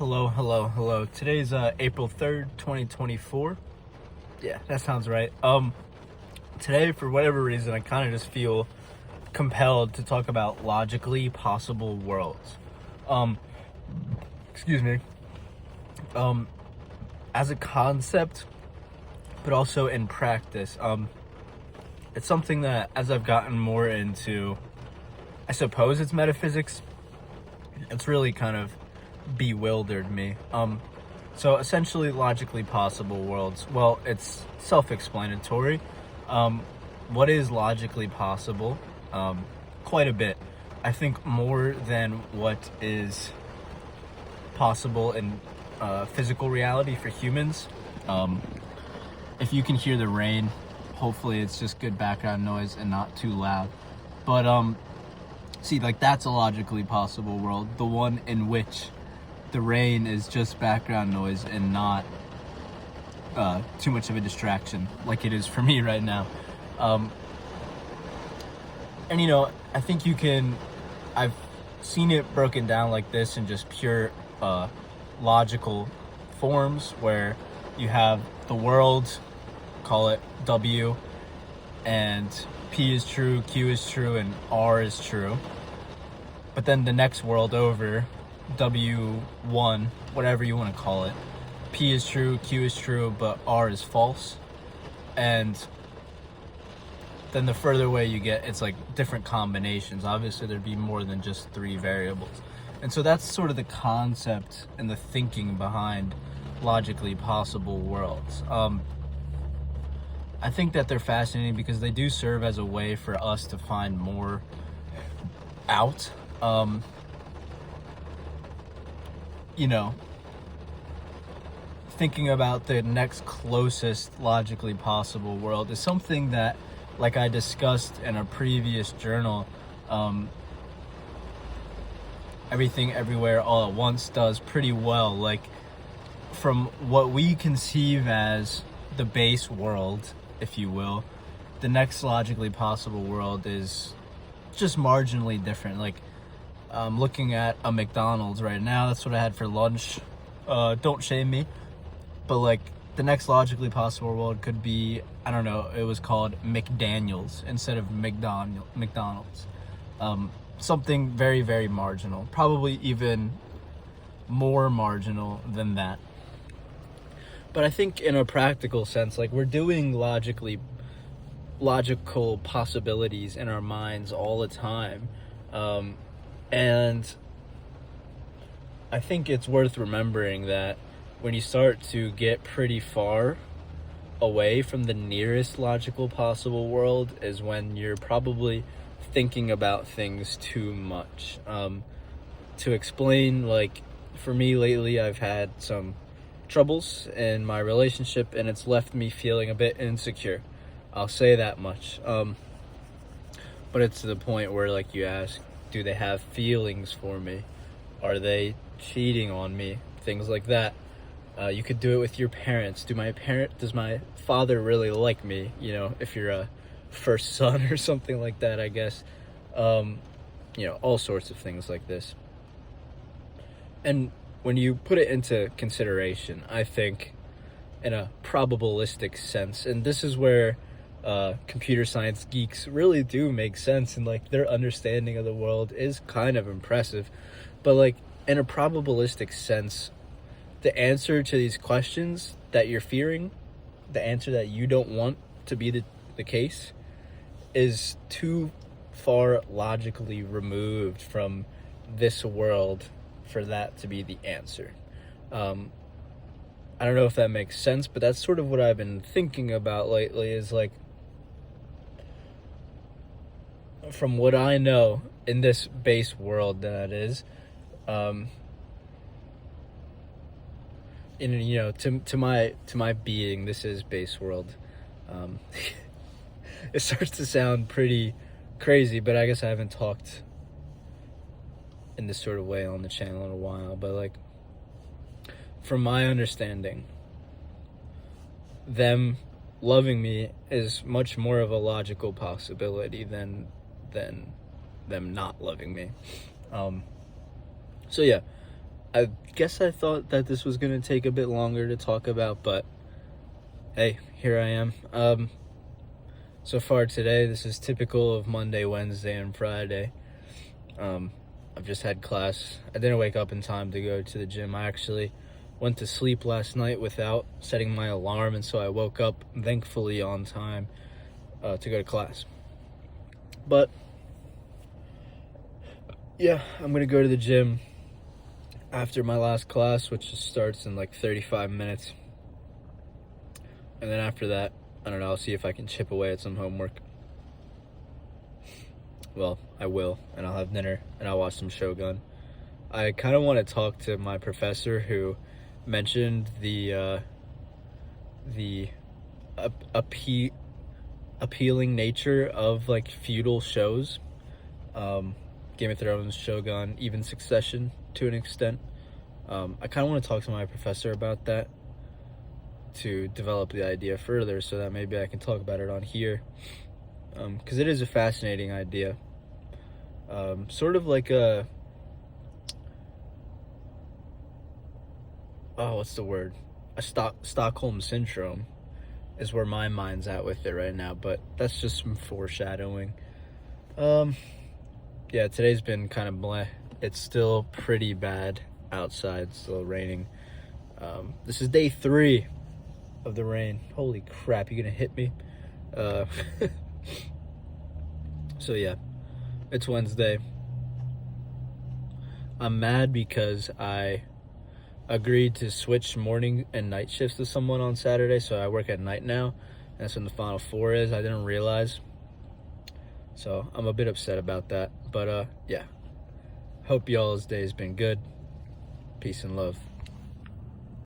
Hello. Today's April 3rd, 2024. Yeah, that sounds right. Today, for whatever reason, I kind of just feel compelled to talk about logically possible worlds. Um, Excuse me. Um, as a concept, but also in practice, it's something that as I've gotten more into, I suppose it's metaphysics, it's really kind of bewildered me. So essentially, logically possible worlds. Well, it's self-explanatory. Um, what is logically possible? Quite a bit. I think more than what is possible in physical reality for humans. If you can hear the rain, hopefully it's just good background noise and not too loud. But see, like, that's a logically possible world. The one in which the rain is just background noise and not too much of a distraction, like it is for me right now. And I think I've seen it broken down like this in just pure logical forms, where you have the world, call it W, and P is true, Q is true, and R is true. But then the next world over, W1, whatever you want to call it, P is true, Q is true, but R is false. And then the further away you get, it's like different combinations. Obviously, there'd be more than just three variables. And so that's sort of the concept and the thinking behind logically possible worlds. I think that they're fascinating because they do serve as a way for us to find more out. Thinking about the next closest logically possible world is something that, like I discussed in a previous journal, Everything Everywhere All at Once does pretty well. Like, from what we conceive as the base world, if you will, the next logically possible world is just marginally different. Like, looking at a McDonald's right now, that's what I had for lunch. Don't shame me. But, like, the next logically possible world could be, I don't know, it was called McDaniels instead of McDonald's. Something very, very marginal. Probably even more marginal than that. But I think in a practical sense, like, we're doing logical possibilities in our minds all the time. And I think it's worth remembering that when you start to get pretty far away from the nearest logical possible world is when you're probably thinking about things too much. To explain, like, for me lately, I've had some troubles in my relationship, and it's left me feeling a bit insecure. I'll say that much. But it's to the point where, like, you ask, do they have feelings for me? Are they cheating on me? Things like that. You could do it with your parents. Does my father really like me? If you're a first son or something like that, I guess. All sorts of things like this. And when you put it into consideration, I think in a probabilistic sense, and this is where computer science geeks really do make sense, and, like, their understanding of the world is kind of impressive. But, like, in a probabilistic sense, the answer to these questions that you're fearing, the answer that you don't want to be the case, is too far logically removed from this world for that to be the answer. I don't know if that makes sense, but that's sort of what I've been thinking about lately, is, like, from what I know in this base world that is, to my being, this is base world. It starts to sound pretty crazy, but I guess I haven't talked in this sort of way on the channel in a while. But, like, from my understanding, them loving me is much more of a logical possibility than them not loving me. So yeah, I guess I thought that this was going to take a bit longer to talk about, but hey, here I am. So far today, this is typical of Monday, Wednesday, and Friday. I've just had class. I didn't wake up in time to go to the gym. I actually went to sleep last night without setting my alarm, and so I woke up thankfully on time to go to class. But yeah, I'm gonna go to the gym after my last class, which just starts in like 35 minutes. And then after that, I don't know, I'll see if I can chip away at some homework. Well, I will, and I'll have dinner, and I'll watch some Shogun. I kind of want to talk to my professor who mentioned the appealing nature of like feudal shows. Game of Thrones, Shogun, even Succession to an extent. I kind of want to talk to my professor about that to develop the idea further so that maybe I can talk about it on here. Because it is a fascinating idea. Sort of like what's the word? A Stockholm Syndrome is where my mind's at with it right now, but that's just some foreshadowing. Yeah, today's been kind of bleh. It's still pretty bad outside, still raining. This is day 3 of the rain. Holy crap, you gonna hit me? So yeah, it's Wednesday. I'm mad because I agreed to switch morning and night shifts with someone on Saturday, so I work at night now, and that's when the Final Four is. I didn't realize. So I'm a bit upset about that. But yeah. Hope y'all's day has been good. Peace and love.